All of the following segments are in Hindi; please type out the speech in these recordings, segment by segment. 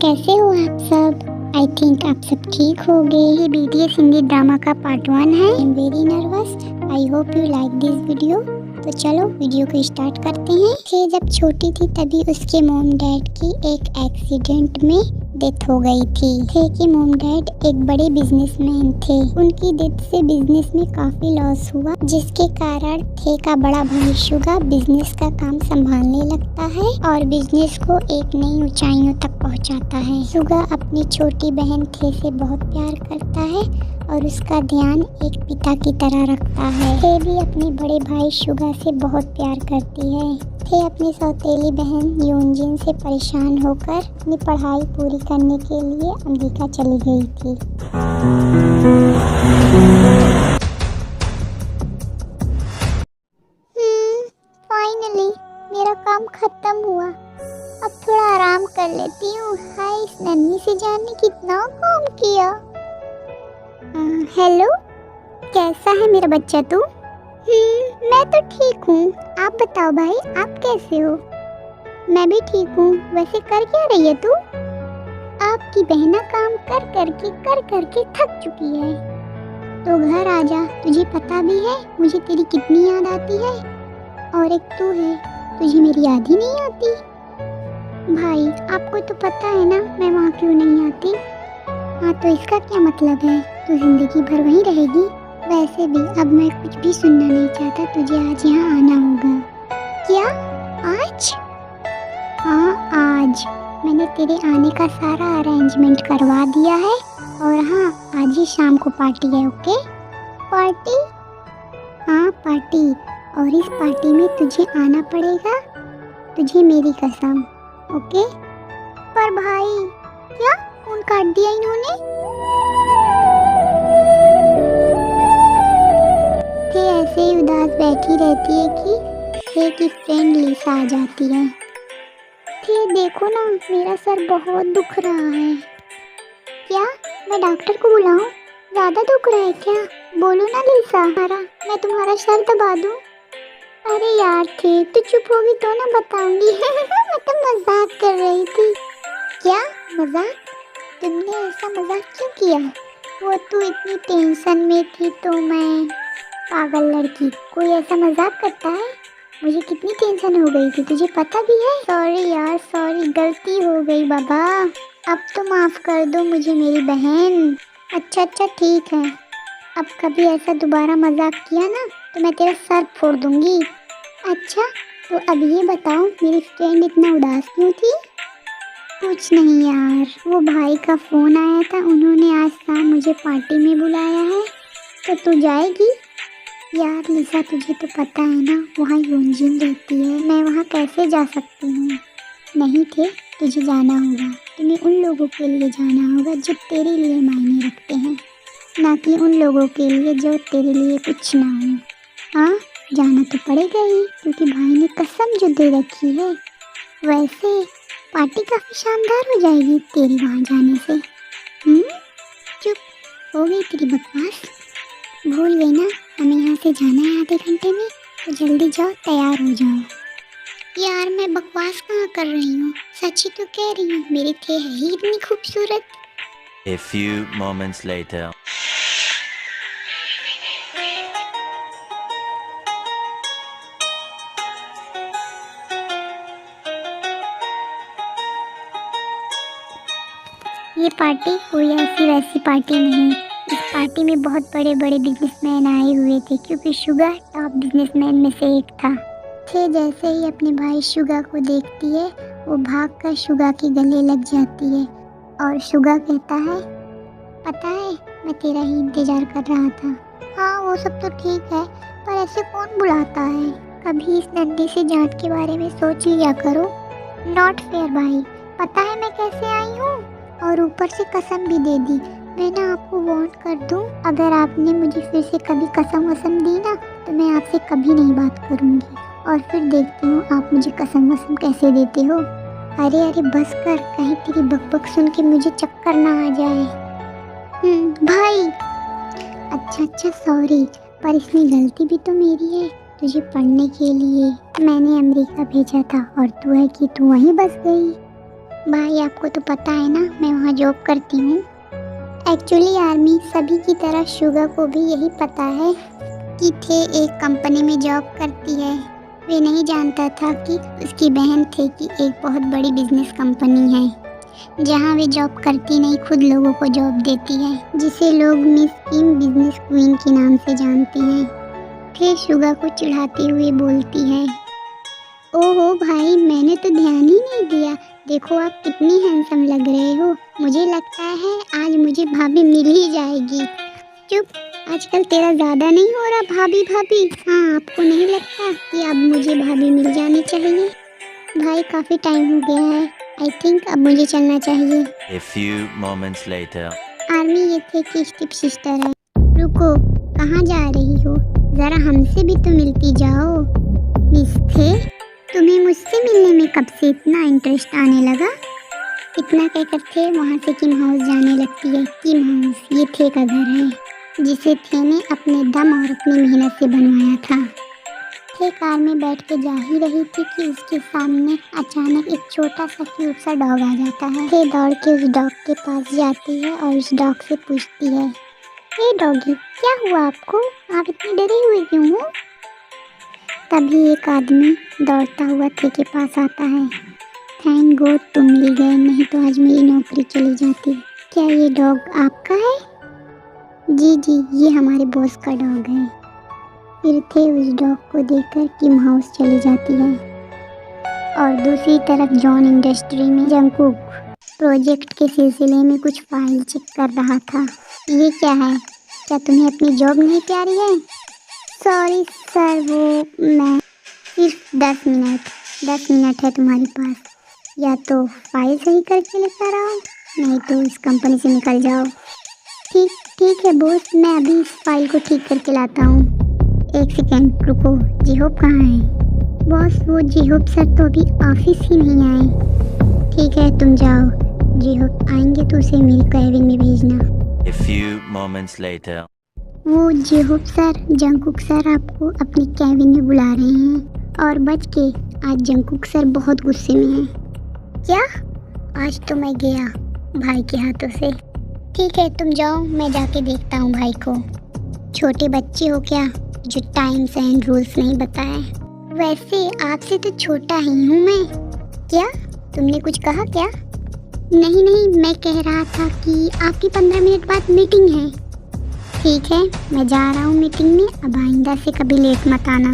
कैसे हो आप सब? आई थिंक आप सब ठीक होंगे। ये BTS हिंदी ड्रामा का पार्ट 1 है। I am very nervous. I hope you like this video. तो चलो वीडियो को स्टार्ट करते हैं। थे जब छोटी थी तभी उसके मॉम डैड की एक एक्सीडेंट में डेथ हो गई थी। थे कि मॉम डैड एक बड़े बिजनेसमैन थे। उनकी डेथ से बिजनेस में काफी लॉस हुआ, जिसके कारण थे का बड़ा भाई शुगा बिजनेस का काम संभालने लगता है और बिजनेस को एक नई ऊंचाइयों तक पहुंचाता है। शुगा अपनी छोटी बहन थे से बहुत प्यार करता है और उसका ध्यान एक पिता की तरह रखता है। थे भी अपने बड़े भाई शुगा से बहुत प्यार करती है। थे अपनी सौतेली बहन योंजिन से परेशान होकर अपनी पढ़ाई पूरी करने के लिए अमेरिका चली गई थी। फाइनली मेरा काम खत्म हुआ। अब थोड़ा आराम कर लेती हूँ। हाय, इस नन्ही से जान ने कितना काम किया। हेलो, कैसा है मेरा बच्चा तू? मैं तो ठीक हूँ। आप बताओ भाई, आप कैसे हो? मैं भी ठीक हूँ। वैसे कर क्या रही है तू? आपकी बहना काम कर करके थक चुकी है, तो घर आजा। तुझे पता भी है मुझे तेरी कितनी याद आती है। और एक तू है, तुझे मेरी याद ही नहीं आती। भाई आपको तो पता है ना मैं वहाँ क्यों नहीं आती। हाँ, तो इसका क्या मतलब है? तू जिंदगी भर वहीं रहेगी? वैसे भी अब मैं कुछ भी सुनना नहीं चाहता। तुझे आज यहाँ आना होगा। क्या आज? हाँ आज। मैंने तेरे आने का सारा अरेंजमेंट करवा दिया है। और हाँ, आज ही शाम को पार्टी है। ओके? पार्टी? हाँ पार्टी। और इस पार्टी में तुझे आना पड़ेगा, तुझे मेरी कसम। ओके? पर भाई, क्या फोन काट दिया इन्होंने? थे ऐसे ही उदास बैठी रहती है कि थे की फ्रेंड लिसा आ जाती है। थे देखो ना, मेरा सर बहुत दुख रहा है। क्या मैं डॉक्टर को बुलाऊं? ज़्यादा दुख रहा है क्या? बोलो ना लिसा, मैं तुम्हारा सर दबा दूं। अरे यार थे, तू चुप होगी तो ना बताऊंगी। मैं तो मजाक कर रही थी। क्या मजाक? तुमने ऐसा मजाक क्यों किया? वो तू इतनी टेंशन में थी तो मैं पागल लड़की, कोई ऐसा मजाक करता है? मुझे कितनी टेंशन हो गई थी, तुझे पता भी है। सॉरी यार, सॉरी, गलती हो गई बाबा। अब तो माफ़ कर दो मुझे मेरी बहन। अच्छा ठीक है। अब कभी ऐसा दोबारा मजाक किया ना तो मैं तेरा सर फोड़ दूंगी। अच्छा, तो अब ये बताओ मेरी फ्रेंड इतना उदास क्यों थी? कुछ नहीं यार, वो भाई का फ़ोन आया था, उन्होंने आज शाम मुझे पार्टी में बुलाया है। तो तू जाएगी? यार लिसा, तुझे तो पता है ना वहाँ योंजिन रहती है, मैं वहाँ कैसे जा सकती हूँ? नहीं थे, तुझे जाना होगा। तुम्हें उन लोगों के लिए जाना होगा जो तेरे लिए मायने रखते हैं, ना कि उन लोगों के लिए जो तेरे लिए कुछ ना हो। हाँ, जाना तो पड़ेगा ही, क्योंकि भाई ने कसम जो दे रखी है। वैसे पार्टी काफ़ी शानदार हो जाएगी तेरी वहाँ जाने से। चुप हो गई तेरी बकवास। भूल गई ना, हमें यहाँ से जाना है आधे घंटे में, तो जल्दी जाओ, तैयार हो जाओ। यार मैं बकवास कहाँ कर रही हूँ, सच ही तो कह रही हूँ। मेरी थे है ही इतनी खूबसूरत। A few moments later. ये पार्टी कोई ऐसी वैसी पार्टी नहीं। इस पार्टी में बहुत बड़े बड़े बिजनेसमैन आए हुए थे, क्योंकि शुगा टॉप बिजनेसमैन में से एक था। थे जैसे ही अपने भाई शुगा को देखती है, वो भागकर शुगा के गले लग जाती है और शुगा कहता है, पता है मैं तेरा ही इंतजार कर रहा था। हाँ वो सब तो ठीक है, पर ऐसे कौन बुलाता है? कभी इस नन्ही से जाट के बारे में सोच लिया करो। नॉट फेयर भाई, पता है मैं कैसे आई हूँ? और ऊपर से कसम भी दे दी। मैं ना आपको वार्न कर दूं, अगर आपने मुझे फिर से कभी कसम वसम दी ना तो मैं आपसे कभी नहीं बात करूँगी। और फिर देखती हूँ आप मुझे कसम वसम कैसे देते हो। अरे बस कर, कहीं तेरी बकबक सुन के मुझे चक्कर ना आ जाए। भाई। अच्छा सॉरी, पर इसमें गलती भी तो मेरी है। तुझे पढ़ने के लिए मैंने अमेरिका भेजा था और तू है कि तू वहीं बस गई। भाई आपको तो पता है ना, मैं वहाँ जॉब करती हूँ। एक्चुअली आर्मी सभी की तरह शुगा को भी यही पता है कि थे एक कंपनी में जॉब करती है। वे नहीं जानता था कि उसकी बहन थे कि एक बहुत बड़ी बिजनेस कंपनी है जहाँ वे जॉब करती नहीं, खुद लोगों को जॉब देती है, जिसे लोग मिस किम बिजनेस क्वीन के नाम से जानते हैं। थे शुगा को चिढ़ाते हुए बोलती है, ओहो भाई, मैंने तो ध्यान ही नहीं दिया। देखो आप कितनी हैंडसम लग रहे हो। मुझे लगता है आज मुझे भाभी मिल ही जाएगी। चुप, आजकल तेरा ज़्यादा नहीं हो रहा भाभी भाभी? हाँ, आपको नहीं लगता कि अब मुझे भाभी मिल जानी चाहिए? भाई काफ़ी टाइम हो गया है, आई थिंक अब मुझे चलना चाहिए। A few moments later. Army ये थे कि स्टिप सिस्टर है। रुको, कहाँ जा रही हो? ज़रा हमसे भी तो मिलती जाओ। मिस थे, तुम्हें मुझसे मिलने में कब से इतना इंटरेस्ट आने लगा? इतना कहकर थे वहाँ से किम हाउस जाने लगती है। किम हाउस ये थे का घर है जिसे थे ने अपने दम और अपनी मेहनत से बनवाया था। थे कार में बैठ के जा ही रही थी कि उसके सामने अचानक एक छोटा सा क्यूट सा डॉग आ जाता है। थे दौड़ के उस डॉग के पास जाती है और उस डॉग से पूछती है, हे डॉगी, क्या हुआ आपको? आप इतनी डरी हुई क्यों हो? तभी एक आदमी दौड़ता हुआ थे के पास आता है। थैंक गॉड तुम मिल गए, नहीं तो आज मेरी नौकरी चली जाती। क्या ये डॉग आपका है? जी जी, ये हमारे बॉस का डॉग है। फिर थे उस डॉग को देखकर किम हाउस चली जाती है। और दूसरी तरफ जॉन इंडस्ट्री में जंगकुक प्रोजेक्ट के सिलसिले में कुछ फाइल चेक कर रहा था। ये क्या है? क्या तुम्हें अपनी जॉब नहीं प्यारी है? सॉरी सर, वो मैं सिर्फ 10 मिनट है तुम्हारे पास। या तो फाइल सही करके लेकर आओ, नहीं तो इस कंपनी से निकल जाओ। ठीक है बॉस, मैं अभी इस फाइल को ठीक करके लाता हूँ। एक सेकेंड रुको, जीहोप कहाँ है? बॉस वो जीहोप सर तो अभी ऑफिस ही नहीं आए। ठीक है तुम जाओ, जीहोप आएंगे तो उसे मेरे केबिन में भेजना। A few moments later. वो जीहोप सर, जंगकुक सर आपको अपने केबिन में बुला रहे हैं। और बच के, आज जंगकुक सर बहुत गुस्से में हैं। क्या? आज तो मैं गया भाई के हाथों से। ठीक है तुम जाओ, मैं जाके देखता हूँ भाई को। छोटे बच्चे हो क्या जो टाइम्स एंड रूल्स नहीं बताए? वैसे आपसे तो छोटा ही हूँ मैं। क्या तुमने कुछ कहा क्या? नहीं, मैं कह रहा था कि आपकी 15 मिनट बाद मीटिंग है। ठीक है, मैं जा रहा हूँ मीटिंग में, अब आइंदा से कभी लेट मत आना।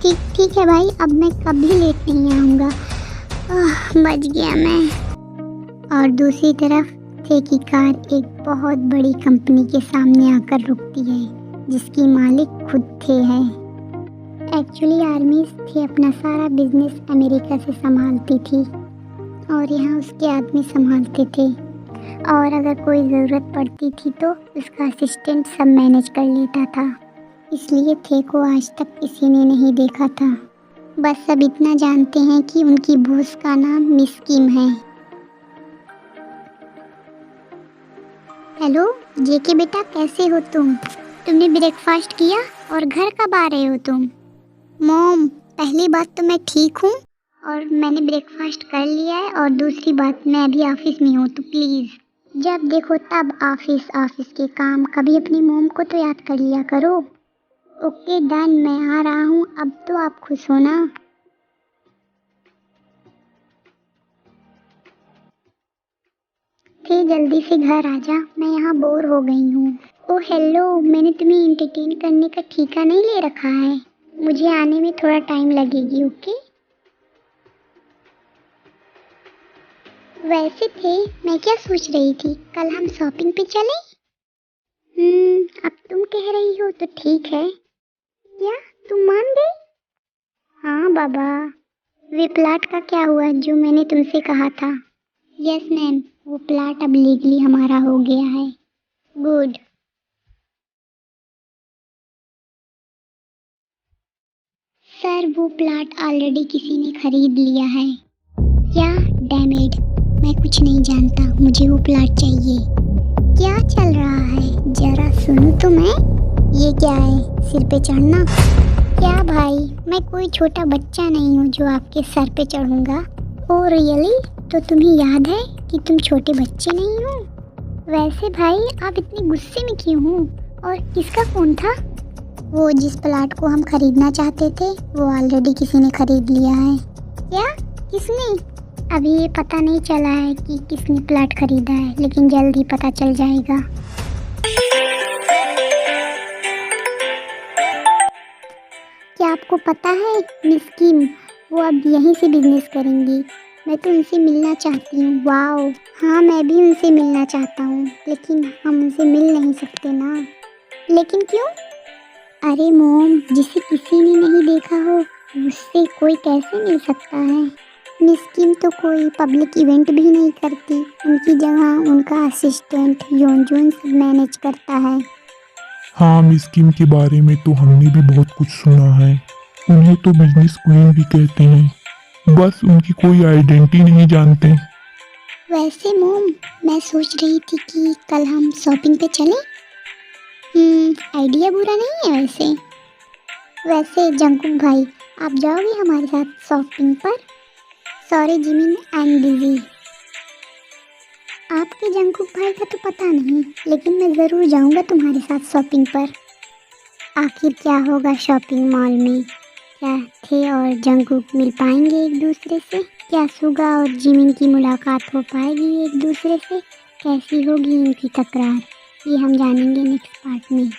ठीक है भाई, अब मैं कभी लेट नहीं आऊँगा। बच गया मैं। और दूसरी तरफ थे की कार एक बहुत बड़ी कंपनी के सामने आकर रुकती है जिसकी मालिक खुद थे है। एक्चुअली आर्मी थे अपना सारा बिजनेस अमेरिका से संभालती थी और यहाँ उसके आदमी संभालते थे, और अगर कोई ज़रूरत पड़ती थी तो उसका असिस्टेंट सब मैनेज कर लेता था। इसलिए थे को आज तक किसी ने नहीं देखा था। बस सब इतना जानते हैं कि उनकी बॉस का नाम मिस किम है। हेलो जेके बेटा, कैसे हो तुम? तुमने ब्रेकफास्ट किया और घर कब आ रहे हो तुम? मॉम, पहली बात तो मैं ठीक हूँ और मैंने ब्रेकफास्ट कर लिया है, और दूसरी बात मैं अभी ऑफिस में हूँ, तो प्लीज़ जब देखो तब ऑफिस के काम, कभी अपनी मॉम को तो याद कर लिया करो। ओके डन, मैं आ रहा हूँ, अब तो आप खुश हो ना? फिर जल्दी से घर आ जा, मैं यहाँ बोर हो गई हूँ। ओह हेलो, मैंने तुम्हें एंटरटेन करने का ठेका नहीं ले रखा है, मुझे आने में थोड़ा टाइम लगेगी। ओके वैसे थे मैं क्या सोच रही थी, कल हम शॉपिंग पे चलें? अब तुम कह रही हो तो ठीक है। क्या तुम मान गई? हाँ बाबा। वे प्लाट का क्या हुआ जो मैंने तुमसे कहा था? यस मैम, वो प्लाट अब लीगली हमारा हो गया है। गुड। सर वो प्लाट ऑलरेडी किसी ने खरीद लिया है। क्या? डैम इट, मैं कुछ नहीं जानता, मुझे वो प्लाट चाहिए। क्या चल रहा है, जरा सुनो तो मैं। ये क्या है, सिर पे चढ़ना? क्या भाई, मैं कोई छोटा बच्चा नहीं हूँ जो आपके सर पे चढ़ूंगा। Oh really? तो तुम्हें याद है कि तुम छोटे बच्चे नहीं हो। वैसे भाई आप इतने गुस्से में क्यों हो? और किसका फ़ोन था? वो जिस प्लाट को हम खरीदना चाहते थे वो ऑलरेडी किसी ने खरीद लिया है। क्या? किसने? अभी ये पता नहीं चला है कि किसने प्लाट खरीदा है, लेकिन जल्द ही पता चल जाएगा। क्या आपको पता है मिस किम वो अब यहीं से बिजनेस करेंगी? मैं तो उनसे मिलना चाहती हूँ। वाओ, हाँ मैं भी उनसे मिलना चाहता हूँ, लेकिन हम उनसे मिल नहीं सकते ना। लेकिन क्यों? अरे मोम, जिसे किसी ने नहीं देखा हो उससे कोई कैसे मिल सकता है? मिस किम तो कोई पब्लिक इवेंट भी नहीं करती, उनकी जगह उनका असिस्टेंट योनजून मैनेज करता है। हाँ, मिस किम के बारे में तो हमने भी बहुत कुछ सुना है। उन्हें तो बिजनेस क्वीन भी कहते हैं, बस उनकी कोई आइडेंटिटी नहीं जानते। वैसे मोम, मैं सोच रही थी कि कल हम शॉपिंग पे चलें। आइडिया बुरा नहीं है वैसे। वैसे जंकुक भाई, आप जाओगे हमारे साथ शॉपिंग पर? Sorry Jimin, I am busy. आपके जंकुक भाई का तो पता नहीं, लेकिन मैं ज़रूर जाऊंगा तुम्हारे साथ शॉपिंग पर। आखिर क्या होगा शॉपिंग मॉल में? क्या थे और जंकुक मिल पाएंगे एक दूसरे से? क्या सुगा और जिमिन की मुलाकात हो पाएगी एक दूसरे से? कैसी होगी इनकी तकरार? ये हम जानेंगे नेक्स्ट पार्ट में।